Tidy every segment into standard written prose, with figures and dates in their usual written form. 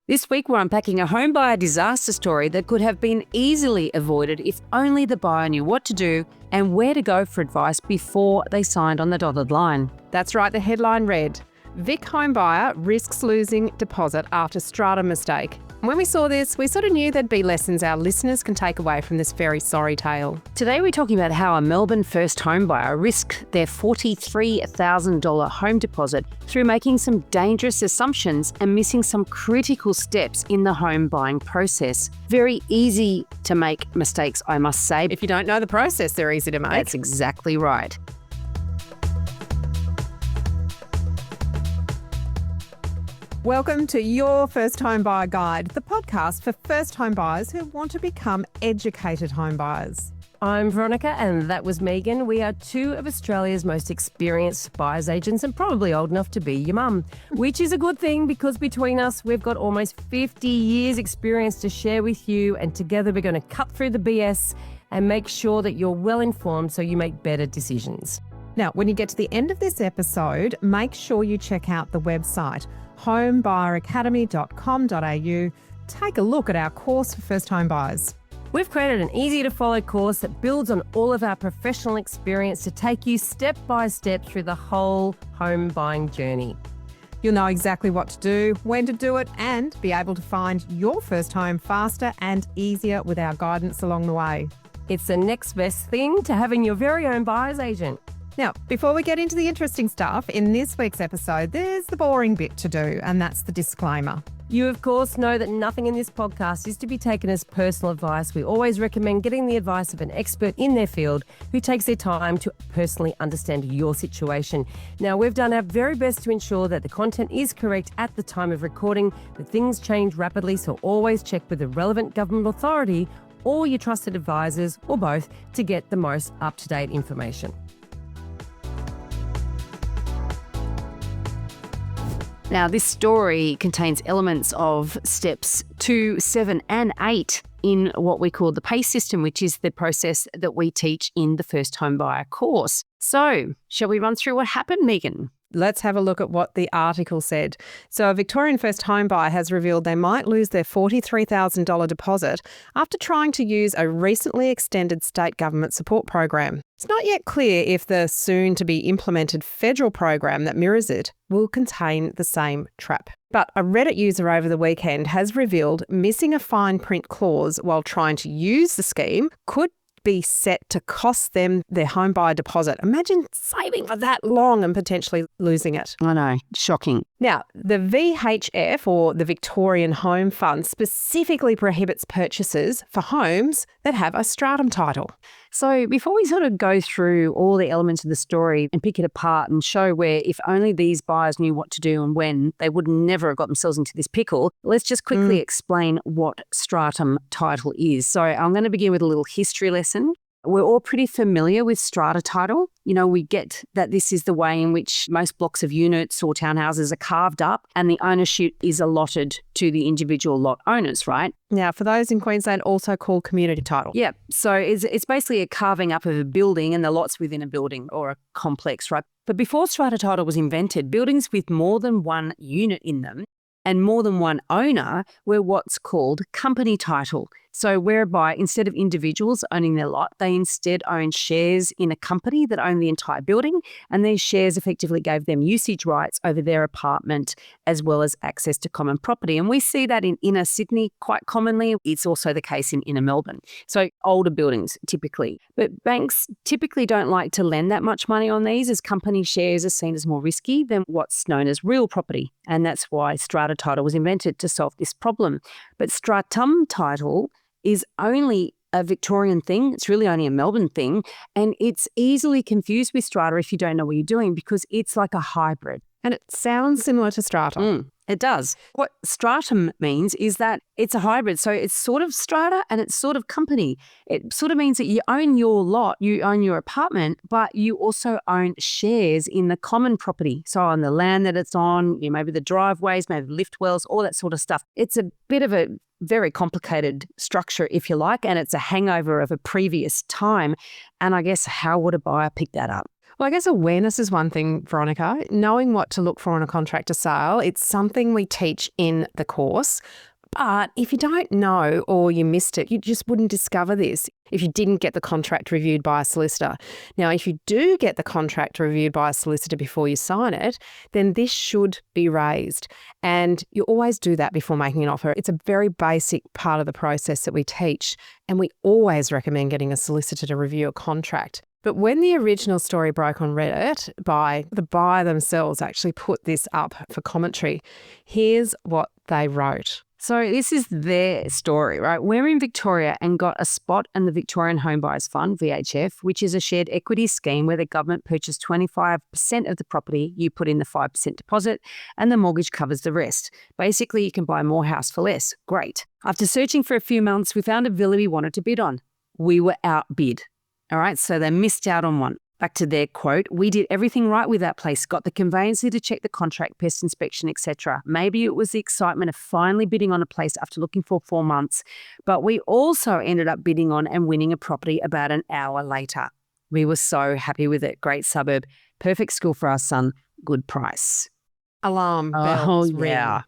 This week, we're unpacking a homebuyer disaster story that could have been easily avoided if only the buyer knew what to do and where to go for advice before they signed on the dotted line. That's right, the headline read, Vic Homebuyer risks losing deposit after Stratum mistake. When we saw this, we sort of knew there'd be lessons our listeners can take away from this very sorry tale. Today, we're talking about how a Melbourne first homebuyer risked their $43,000 home deposit through making some dangerous assumptions and missing some critical steps in the home buying process. Very easy to make mistakes, I must say. If you don't know the process, they're easy to make. That's exactly right. Welcome to Your First Home Buyer Guide, the podcast for first home buyers who want to become educated home buyers. I'm Veronica and that was Meighan. We are two of Australia's most experienced buyer's agents and probably old enough to be your mum, which is a good thing because between us, we've got almost 50 years experience to share with you, and together we're going to cut through the BS and make sure that you're well informed so you make better decisions. Now, when you get to the end of this episode, make sure you check out the website homebuyeracademy.com.au. Take a look at our course for first home buyers. We've created an easy-to-follow course that builds on all of our professional experience to take you step by step through the whole home buying journey. You'll know exactly what to do, when to do it, and be able to find your first home faster and easier with our guidance along the way. It's the next best thing to having your very own buyer's agent. Now, before we get into the interesting stuff, in this week's episode, there's the boring bit to do, and that's the disclaimer. You, of course, know that nothing in this podcast is to be taken as personal advice. We always recommend getting the advice of an expert in their field who takes their time to personally understand your situation. Now, we've done our very best to ensure that the content is correct at the time of recording, but things change rapidly, so always check with the relevant government authority or your trusted advisors, or both, to get the most up-to-date information. Now, this story contains elements of steps 2, 7 and 8 in what we call the PACE system, which is the process that we teach in the First Home Buyer course. So, shall we run through what happened, Meighan? Let's have a look at what the article said. So a Victorian first home buyer has revealed they might lose their $43,000 deposit after trying to use a recently extended state government support program. It's not yet clear if the soon-to-be implemented federal program that mirrors it will contain the same trap. But a Reddit user over the weekend has revealed missing a fine print clause while trying to use the scheme could be set to cost them their home buyer deposit. Imagine saving for that long and potentially losing it. I know, shocking. Now, the VHF, or the Victorian Home Fund, specifically prohibits purchases for homes that have a Stratum title. So before we sort of go through all the elements of the story and pick it apart and show where if only these buyers knew what to do and when, they would never have got themselves into this pickle, let's just quickly explain what Stratum title is. So I'm going to begin with a little history lesson. We're all pretty familiar with strata title. You know, we get that this is the way in which most blocks of units or townhouses are carved up and the ownership is allotted to the individual lot owners, right? Now, for those in Queensland, also called community title. Yeah, so it's basically a carving up of a building and the lots within a building or a complex, right? But before strata title was invented, buildings with more than one unit in them and more than one owner were what's called company title. So whereby instead of individuals owning their lot, they instead own shares in a company that owned the entire building, and these shares effectively gave them usage rights over their apartment as well as access to common property. And we see that in inner Sydney quite commonly. It's also the case in inner Melbourne. So older buildings typically. But banks typically don't like to lend that much money on these, as company shares are seen as more risky than what's known as real property. And that's why strata title was invented, to solve this problem. But stratum title is only a Victorian thing. It's really only a Melbourne thing. And it's easily confused with strata if you don't know what you're doing, because it's like a hybrid. And it sounds similar to strata. It does. What stratum means is that it's a hybrid. So it's sort of strata and it's sort of company. It sort of means that you own your lot, you own your apartment, but you also own shares in the common property. So on the land that it's on, maybe the driveways, maybe lift wells, all that sort of stuff. It's a bit of a very complicated structure, if you like, and it's a hangover of a previous time. And I guess how would a buyer pick that up? Well, I guess awareness is one thing, Veronica. Knowing what to look for in a contract to sale, it's something we teach in the course. But if you don't know or you missed it, you just wouldn't discover this if you didn't get the contract reviewed by a solicitor. Now, if you do get the contract reviewed by a solicitor before you sign it, then this should be raised. And you always do that before making an offer. It's a very basic part of the process that we teach, and we always recommend getting a solicitor to review a contract. But when the original story broke on Reddit, the buyer themselves actually put this up for commentary. Here's what they wrote. So this is their story, right? We're in Victoria and got a spot in the Victorian Homebuyer Fund, VHF, which is a shared equity scheme where the government purchased 25% of the property, you put in the 5% deposit, and the mortgage covers the rest. Basically, you can buy more house for less. Great. After searching for a few months, we found a villa we wanted to bid on. We were outbid. All right, so they missed out on one. Back to their quote, we did everything right with that place, got the conveyancer to check the contract, pest inspection, etc. Maybe it was the excitement of finally bidding on a place after looking for 4 months, but we also ended up bidding on and winning a property about an hour later. We were so happy with it. Great suburb, perfect school for our son, good price. Alarm bells ring. Yeah.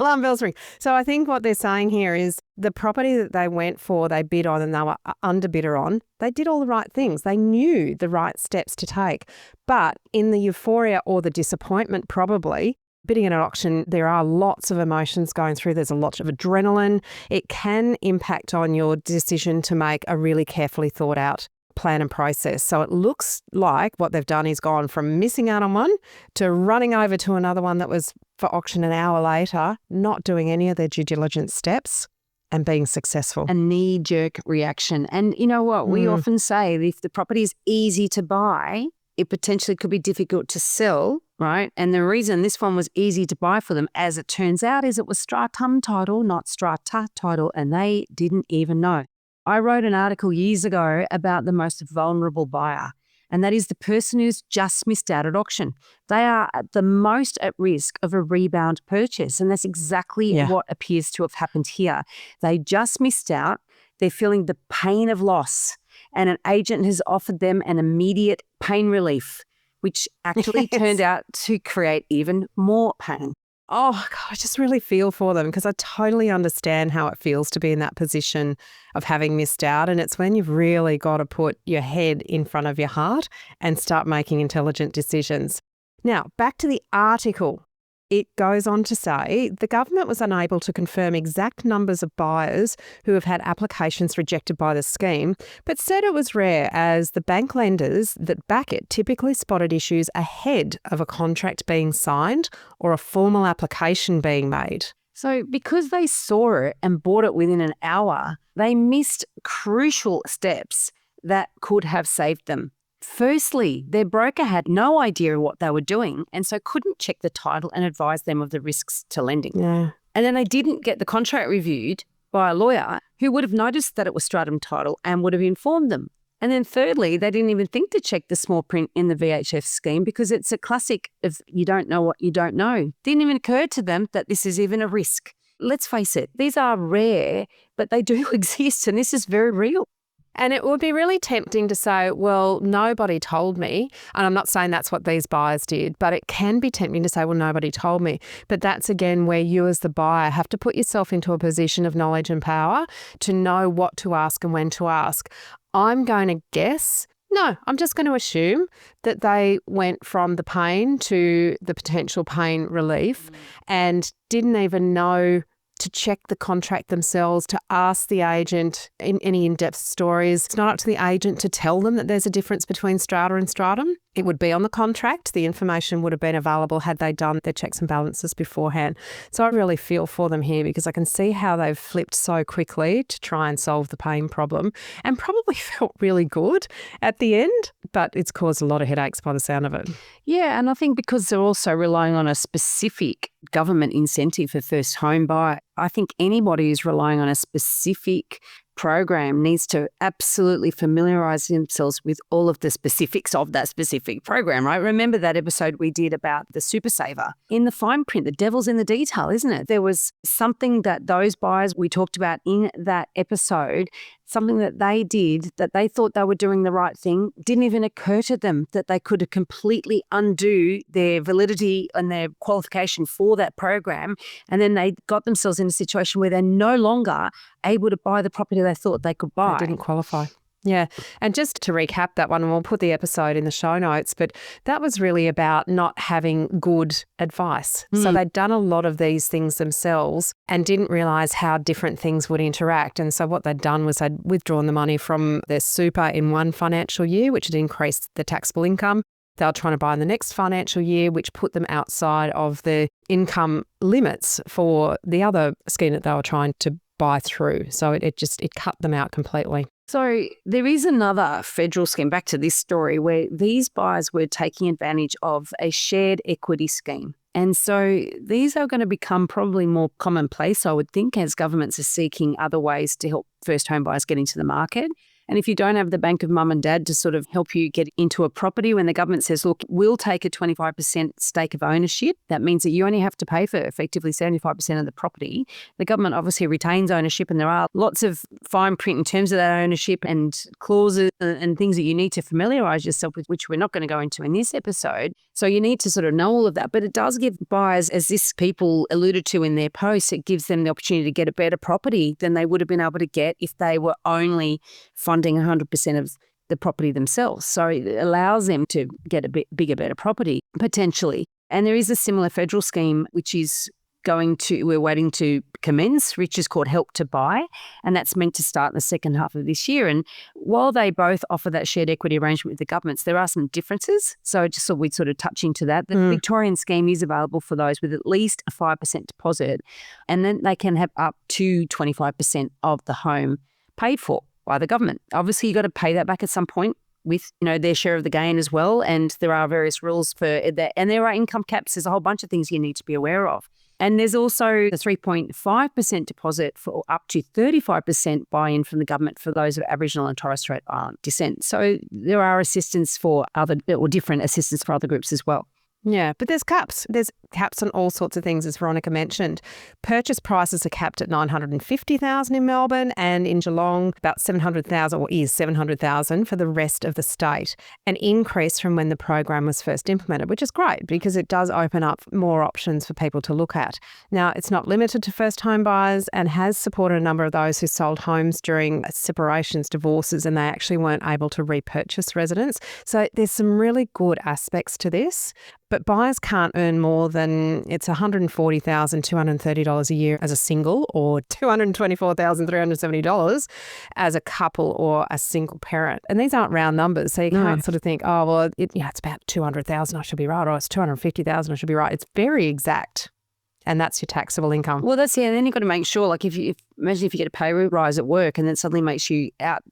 Alarm bells ring. So I think what they're saying here is the property that they went for, they bid on and they were underbidder on, they did all the right things. They knew the right steps to take. But in the euphoria or the disappointment, probably, bidding at an auction, there are lots of emotions going through. There's a lot of adrenaline. It can impact on your decision to make a really carefully thought out plan and process. So it looks like what they've done is gone from missing out on one to running over to another one that was for auction an hour later, not doing any of their due diligence steps and being successful. A knee-jerk reaction. And you know what? We often say that if the property is easy to buy, it potentially could be difficult to sell, right? And the reason this one was easy to buy for them, as it turns out, is it was Stratum title, not strata title, and they didn't even know. I wrote an article years ago about the most vulnerable buyer, and that is the person who's just missed out at auction. They are at the most at risk of a rebound purchase, and that's exactly what appears to have happened here. They just missed out. They're feeling the pain of loss, and an agent has offered them an immediate pain relief, which actually turned out to create even more pain. Oh, God, I just really feel for them because I totally understand how it feels to be in that position of having missed out. And it's when you've really got to put your head in front of your heart and start making intelligent decisions. Now, back to the article. It goes on to say the government was unable to confirm exact numbers of buyers who have had applications rejected by the scheme, but said it was rare as the bank lenders that back it typically spotted issues ahead of a contract being signed or a formal application being made. So because they saw it and bought it within an hour, they missed crucial steps that could have saved them. Firstly, their broker had no idea what they were doing and so couldn't check the title and advise them of the risks to lending. Yeah. And then they didn't get the contract reviewed by a lawyer who would have noticed that it was Stratum title and would have informed them. And then thirdly, they didn't even think to check the small print in the VHF scheme because it's a classic of you don't know what you don't know. Didn't even occur to them that this is even a risk. Let's face it, these are rare, but they do exist and this is very real. And it would be really tempting to say, well, nobody told me. And I'm not saying that's what these buyers did, but it can be tempting to say, well, nobody told me. But that's, again, where you as the buyer have to put yourself into a position of knowledge and power to know what to ask and when to ask. I'm going to guess, no, I'm just going to assume that they went from the pain to the potential pain relief and didn't even know to check the contract themselves, to ask the agent in any in-depth stories. It's not up to the agent to tell them that there's a difference between strata and stratum. It would be on the contract. The information would have been available had they done their checks and balances beforehand. So I really feel for them here because I can see how they've flipped so quickly to try and solve the pain problem and probably felt really good at the end, but it's caused a lot of headaches by the sound of it. Yeah, and I think because they're also relying on a specific government incentive for first home buy, I think anybody who's relying on a specific program needs to absolutely familiarise themselves with all of the specifics of that specific program, right? Remember that episode we did about the SuperSaver? In the fine print, the devil's in the detail, isn't it? There was something that those buyers we talked about in that episode something that they did, that they thought they were doing the right thing, didn't even occur to them that they could completely undo their validity and their qualification for that program. And then they got themselves in a situation where they're no longer able to buy the property they thought they could buy. They didn't qualify. Yeah. And just to recap that one, and we'll put the episode in the show notes, but that was really about not having good advice. So they'd done a lot of these things themselves and didn't realise how different things would interact. And so what they'd done was they'd withdrawn the money from their super in one financial year, which had increased the taxable income. They were trying to buy in the next financial year, which put them outside of the income limits for the other scheme that they were trying to buy through. So it cut them out completely. So there is another federal scheme, back to this story, where these buyers were taking advantage of a shared equity scheme. And so these are going to become probably more commonplace, I would think, as governments are seeking other ways to help first home buyers get into the market. And if you don't have the bank of mum and dad to sort of help you get into a property, when the government says, look, we'll take a 25% stake of ownership, that means that you only have to pay for effectively 75% of the property. The government obviously retains ownership, and there are lots of fine print in terms of that ownership and clauses and things that you need to familiarise yourself with, which we're not going to go into in this episode. So you need to sort of know all of that. But it does give buyers, as this people alluded to in their posts, it gives them the opportunity to get a better property than they would have been able to get if they were only funding 100% of the property themselves. So it allows them to get a bit bigger, better property, potentially. And there is a similar federal scheme, which is we're waiting to commence, which is called Help to Buy. And that's meant to start in the second half of this year. And while they both offer that shared equity arrangement with the governments, there are some differences. So just thought we'd sort of touch into that. The Victorian scheme is available for those with at least a 5% deposit. And then they can have up to 25% of the home paid for by the government. Obviously, you've got to pay that back at some point with, their share of the gain as well. And there are various rules for that. And there are income caps. There's a whole bunch of things you need to be aware of. And there's also the 3.5% deposit for up to 35% buy-in from the government for those of Aboriginal and Torres Strait Island descent. So there are assistance for different assistance for other groups as well. Yeah, but there's caps. There's caps on all sorts of things, as Veronica mentioned. Purchase prices are capped at $950,000 in Melbourne, and in Geelong about $700,000, or is $700,000 for the rest of the state. An increase from when the program was first implemented, which is great because it does open up more options for people to look at. Now, it's not limited to first home buyers and has supported a number of those who sold homes during separations, divorces, and they actually weren't able to repurchase residence. So there's some really good aspects to this. But buyers can't earn more than it's $140,230 a year as a single, or $224,370 as a couple or a single parent. And these aren't round numbers, so you can't sort of think, oh, well, it's about $200,000, I should be right, or it's $250,000, I should be right. It's very exact. And that's your taxable income. Well, that's and then you've got to make sure, like imagine if you get a pay rise at work and then suddenly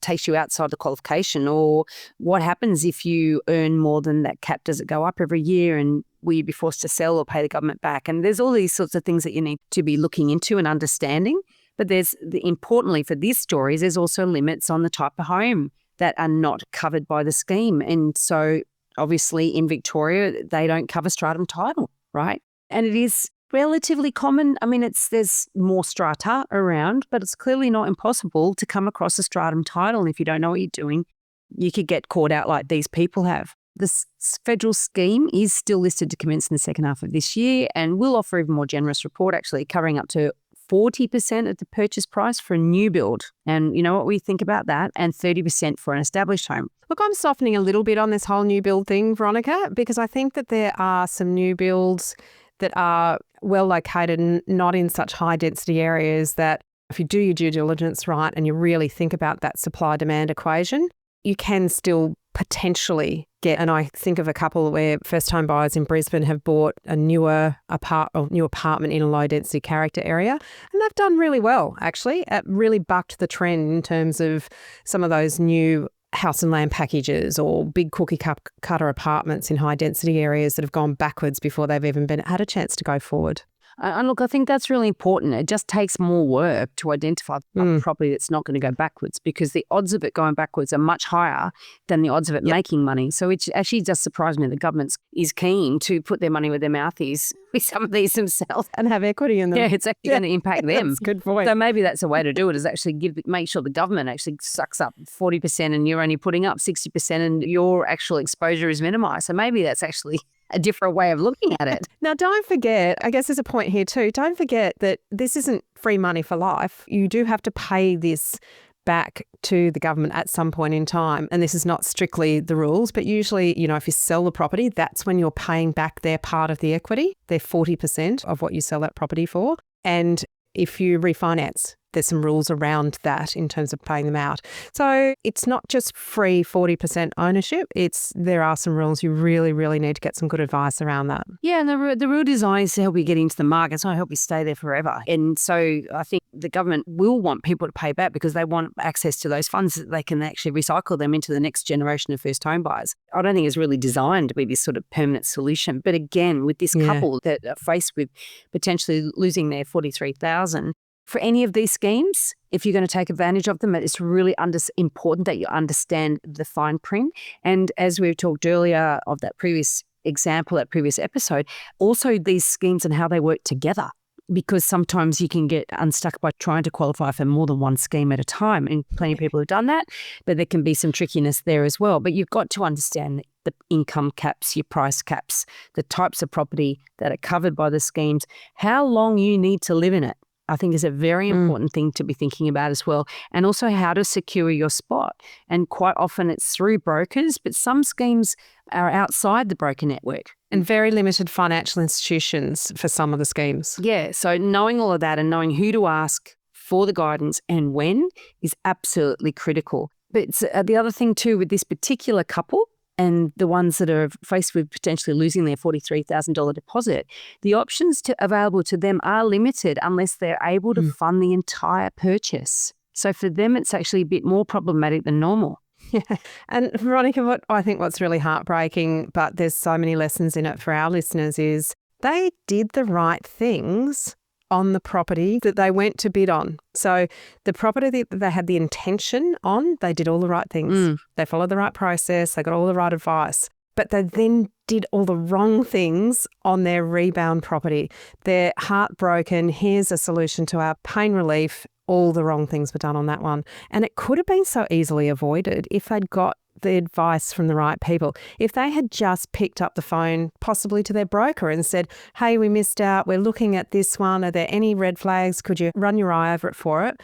takes you outside the qualification, or what happens if you earn more than that cap? Does it go up every year, and will you be forced to sell or pay the government back? And there's all these sorts of things that you need to be looking into and understanding. But importantly for this story, there's also limits on the type of home that are not covered by the scheme. And so obviously in Victoria, they don't cover stratum title, right? And it is relatively common. I mean, there's more strata around, but it's clearly not impossible to come across a stratum title. And if you don't know what you're doing, you could get caught out like these people have. The federal scheme is still listed to commence in the second half of this year, and will offer even more generous report, actually covering up to 40% of the purchase price for a new build. And you know what we think about that? And 30% for an established home. Look, I'm softening a little bit on this whole new build thing, Veronica, because I think that there are some new builds that are well located and not in such high density areas that if you do your due diligence right and you really think about that supply-demand equation, you can still potentially get, and I think of a couple where first-home buyers in Brisbane have bought a new apartment in a low-density character area, and they've done really well, actually. It really bucked the trend in terms of some of those new house and land packages or big cookie cutter apartments in high density areas that have gone backwards before they've even had a chance to go forward. And look, I think that's really important. It just takes more work to identify a property that's not going to go backwards, because the odds of it going backwards are much higher than the odds of it making money. So it actually just surprised me the government is keen to put their money where their mouth is with some of these themselves. And have equity in them. Yeah, it's actually going to impact them. That's a good point. So maybe that's a way to do it, is actually make sure the government actually sucks up 40% and you're only putting up 60% and your actual exposure is minimised. So maybe that's actually a different way of looking at it. Now, don't forget, I guess there's a point here too, don't forget that this isn't free money for life. You do have to pay this back to the government at some point in time. And this is not strictly the rules, but usually, you know, if you sell the property, that's when you're paying back their part of the equity, their 40% of what you sell that property for. And if you refinance, there's some rules around that in terms of paying them out. So it's not just free 40% ownership. There are some rules. You really, really need to get some good advice around that. Yeah, and the real design is to help you get into the market. So I help you stay there forever. And so I think the government will want people to pay back because they want access to those funds that they can actually recycle them into the next generation of first home buyers. I don't think it's really designed to be this sort of permanent solution. But again, with this couple that are faced with potentially losing their $43,000, for any of these schemes, if you're going to take advantage of them, it's really important that you understand the fine print. And as we've talked earlier of that previous example, that previous episode, also these schemes and how they work together. Because sometimes you can get unstuck by trying to qualify for more than one scheme at a time. And plenty of people have done that, but there can be some trickiness there as well. But you've got to understand the income caps, your price caps, the types of property that are covered by the schemes, how long you need to live in it. I think is a very important thing to be thinking about as well. And also how to secure your spot. And quite often it's through brokers, but some schemes are outside the broker network. And very limited financial institutions for some of the schemes. Yeah, so knowing all of that and knowing who to ask for the guidance and when is absolutely critical. But the other thing too with this particular couple, and the ones that are faced with potentially losing their $43,000 deposit, the options available to them are limited unless they're able to fund the entire purchase. So for them, it's actually a bit more problematic than normal. Yeah. And Veronica, what's really heartbreaking, but there's so many lessons in it for our listeners, is they did the right things on the property that they went to bid on. So the property that they had the intention on, they did all the right things. They followed the right process. They got all the right advice. But they then did all the wrong things on their rebound property. They're heartbroken. Here's a solution to our pain relief. All the wrong things were done on that one. And it could have been so easily avoided if they'd got the advice from the right people. If they had just picked up the phone, possibly to their broker, and said, hey, we missed out, we're looking at this one, are there any red flags? Could you run your eye over it for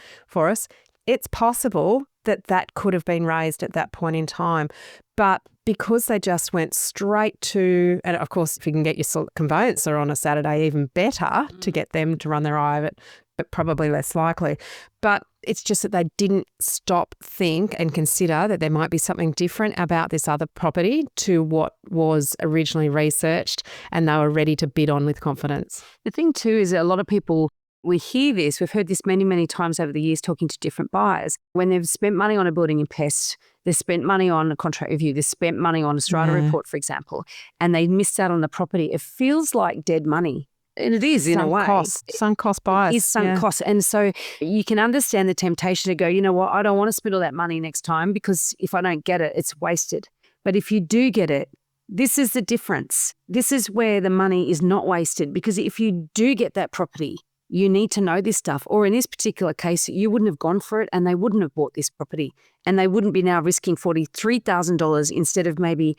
us? It's possible that could have been raised at that point in time. But because they just went straight to, and of course, if you can get your conveyancer on a Saturday, even better to get them to run their eye over it, but probably less likely. But it's just that they didn't stop, think and consider that there might be something different about this other property to what was originally researched, and they were ready to bid on with confidence. The thing too is that a lot of people, we hear this, we've heard this many, many times over the years talking to different buyers. When they've spent money on a building in pests, they've spent money on a contract review, they've spent money on a strata report, for example, and they missed out on the property. It feels like dead money. And it is in a way. Sunk cost bias. It is sunk cost. And so you can understand the temptation to go, you know what, I don't want to spend all that money next time because if I don't get it, it's wasted. But if you do get it, this is the difference. This is where the money is not wasted, because if you do get that property, you need to know this stuff. Or in this particular case, you wouldn't have gone for it and they wouldn't have bought this property. And they wouldn't be now risking $43,000 instead of maybe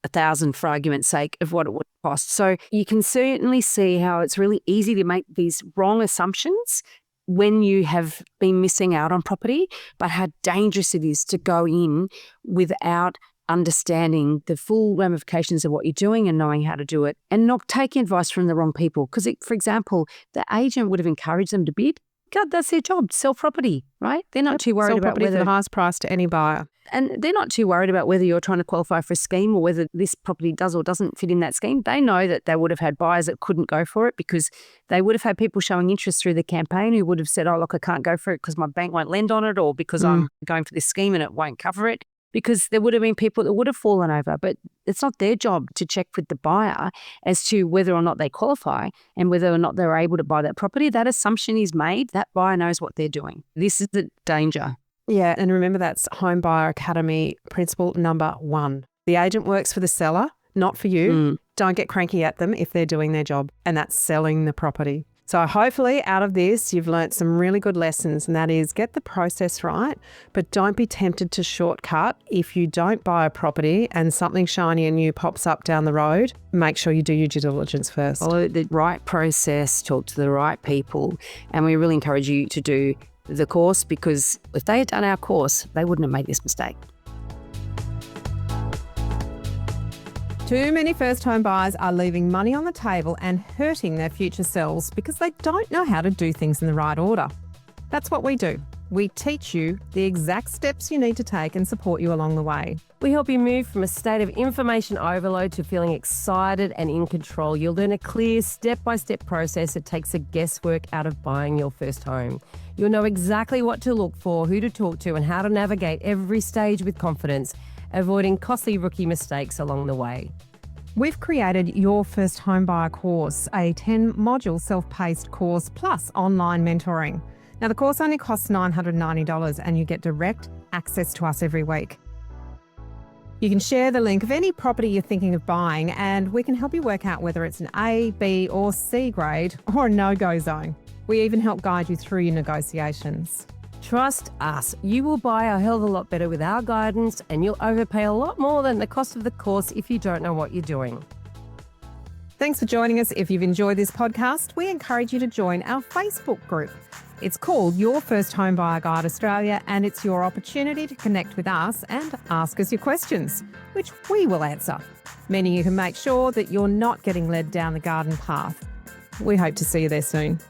$1,000 for argument's sake of what it would cost. So you can certainly see how it's really easy to make these wrong assumptions when you have been missing out on property, but how dangerous it is to go in without understanding the full ramifications of what you're doing and knowing how to do it, and not taking advice from the wrong people. Because, for example, the agent would have encouraged them to bid. God, that's their job, sell property, right? They're not too worried about whether the highest price to any buyer. And they're not too worried about whether you're trying to qualify for a scheme or whether this property does or doesn't fit in that scheme. They know that they would have had buyers that couldn't go for it because they would have had people showing interest through the campaign who would have said, oh, look, I can't go for it because my bank won't lend on it, or because I'm going for this scheme and it won't cover it. because there would have been people that would have fallen over, but it's not their job to check with the buyer as to whether or not they qualify and whether or not they're able to buy that property. That assumption is made. That buyer knows what they're doing. This is the danger. Yeah, and remember that's Home Buyer Academy principle number 1. The agent works for the seller, not for you. Don't get cranky at them if they're doing their job, and that's selling the property. So hopefully out of this, you've learnt some really good lessons, and that is get the process right, but don't be tempted to shortcut. If you don't buy a property and something shiny and new pops up down the road, make sure you do your due diligence first. Follow the right process, talk to the right people, and we really encourage you to do the course, because if they had done our course, they wouldn't have made this mistake. Too many first home buyers are leaving money on the table and hurting their future selves because they don't know how to do things in the right order. That's what we do. We teach you the exact steps you need to take and support you along the way. We help you move from a state of information overload to feeling excited and in control. You'll learn a clear step-by-step process that takes the guesswork out of buying your first home. You'll know exactly what to look for, who to talk to, and how to navigate every stage with confidence, avoiding costly rookie mistakes along the way. We've created your first home buyer course, a 10-module self-paced course plus online mentoring. Now, the course only costs $990 and you get direct access to us every week. You can share the link of any property you're thinking of buying and we can help you work out whether it's an A, B or C grade or a no-go zone. We even help guide you through your negotiations. Trust us, you will buy a hell of a lot better with our guidance and you'll overpay a lot more than the cost of the course if you don't know what you're doing. Thanks for joining us. If you've enjoyed this podcast, we encourage you to join our Facebook group. It's called Your First Home Buyer Guide Australia, and it's your opportunity to connect with us and ask us your questions, which we will answer. Meaning you can make sure that you're not getting led down the garden path. We hope to see you there soon.